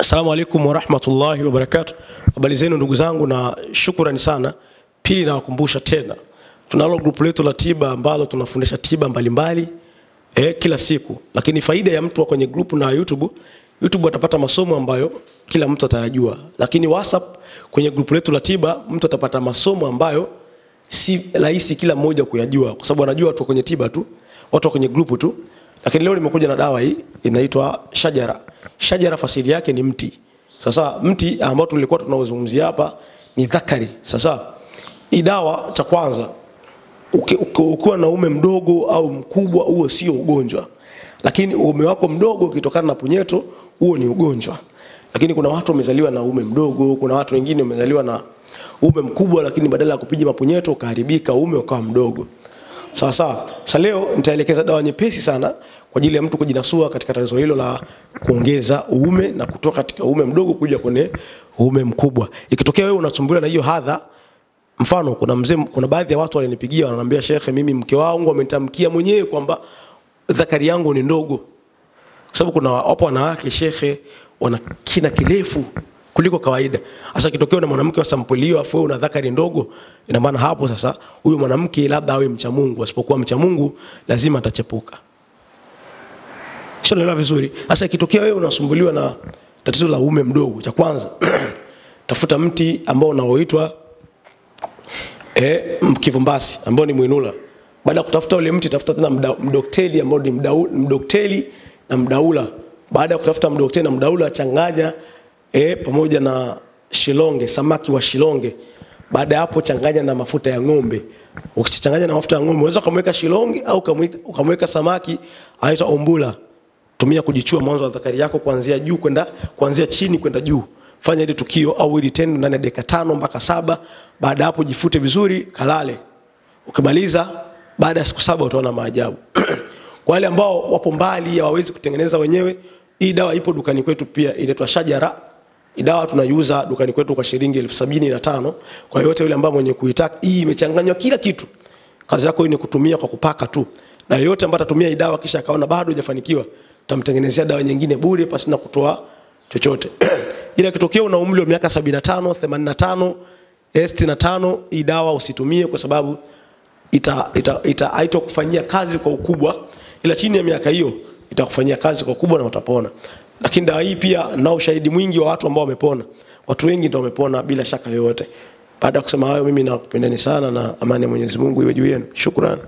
Assalamu alaikum wa rahmatullahi wa barakatuh. Habari zenu ndugu zangu na shukrani sana. Pili nawakumbusha tena, tunalo grupu letu la tiba ambalo tunafundisha tiba mbalimbali kila siku. Lakini faida ya mtu wa kwenye grupu na YouTube atapata masomo ambayo kila mtu atayajua. Lakini WhatsApp kwenye grupu letu la tiba mtu atapata masomo ambayo si rahisi kila mmoja kuyajua, kwa sababu anajua watu kwenye tiba tu, watu kwenye grupu tu. Lakini leo nimekuja na dawa hii inaitwa shajara. Shajara fasili yake ni mti. Sasa mti ambao tulikuwa tunaozungumzia hapa ni dhakari. Sasa hii dawa cha kwanza, ukiwa na uume mdogo au mkubwa, huo sio ugonjwa. Lakini uume wako mdogo ukitokana na punyeto, huo ni ugonjwa. Lakini kuna watu wamezaliwa na uume mdogo, kuna watu wengine wamezaliwa na uume mkubwa, lakini badala ya kupiga mapunyeto ukaharibika uume ukawa mdogo. Sasa leo nitaelekeza dawa nyepesi sana kwa ajili ya mtu kujinasua katika tatizo hilo la kuongeza uume na kutoka katika uume mdogo kuja kwenye uume mkubwa. Ikitokea wewe unasumbuliwa na hiyo hadha, mfano kuna baadhi ya watu walinipigia wananiambia, "Sheikh, mimi mke wangu amenitamkia mwenyewe kwamba dhakari yangu ni ndogo." Kwa sababu kuna wapo wanawake Sheikh wana kina kirefu kuliko kawaida. Sasa kitokea na mwanamke wa sampuli hiyo afu una dhakari ndogo, ina maana hapo sasa huyo mwanamke labda awe mcha Mungu, asipokuwa mcha Mungu lazima atachepuka. Sio vizuri. Sasa ikitokea wewe unasumbuliwa na tatizo la uume mdogo, cha kwanza tafuta mti ambao unaoitwa mkivumbasi ambao ni mwinula. Baada ya kutafuta ule mti, tafuta tena mdokteli ambao ni mdokteli na mdaula. Baada ya kutafuta mdokteli na mdaula, changanya pamoja na shilonge, samaki wa shilonge. Baada hapo changanya na mafuta ya ng'ombe. Ukichanganya na mafuta ya ng'ombe, unaweza kumweka shilonge au ukamweka samaki anaitwa ombula. Tumia kujichua mwanzo wa dhakari yako kuanzia chini kwenda juu. Fanya hili tukio au hili tendo ndani ya dakika 5 mpaka 7. Baada hapo jifute vizuri, kalale. Ukimaliza baada ya siku 7 utaona maajabu. Kwa wale ambao wapo mbali hawawezi kutengeneza wenyewe, hii dawa ipo dukani kwetu pia, inaitwa shajara. Hii dawa tunaiuza dukani kwetu kwa shilingi 75,000. Kwa yote yule ambao mwenye kuitaka, hii imechanganywa kila kitu. Kazi yako ni kutumia kwa kupaka tu. Na yote ambaye atatumia hii dawa kisha akaona bado hajafanikiwa, tutamtengenezea dawa nyingine bure pasina kutoa chochote. Ila kitokea una umri wa miaka 75, 85, 65, hii dawa usitumie kwa sababu haitakufanyia kazi kwa ukubwa, ila chini ya miaka hiyo itakufanyia kazi kwa ukubwa na utapona. Lakini dawa hii pia na ushahidi mwingi wa watu ambao wamepona. Watu wengi ndio wamepona bila shaka yoyote. Baada ya kusema hayo, mimi nakupendeni sana na amani ya Mwenyezi Mungu iwe juu yenu. Shukrani.